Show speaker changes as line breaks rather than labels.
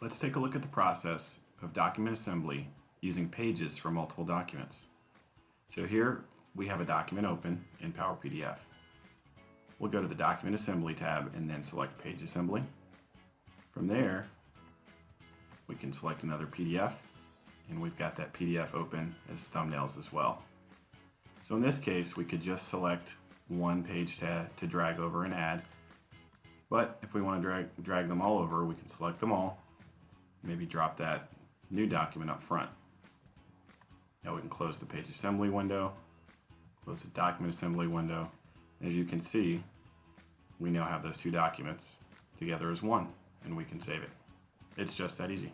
Let's take a look at the process of document assembly using pages for multiple documents. So here we have a document open in Power PDF. We'll go to the Document Assembly tab and then select Page Assembly. From there, we can select another PDF, and we've got that PDF open as thumbnails as well. So in this case, we could just select one page to drag over and add. But if we want to drag them all over, we can select them all, maybe drop that new document up front. Now we can close the Page Assembly window, close the Document Assembly window. As you can see, we now have those two documents together as one, and we can save it. It's just that easy.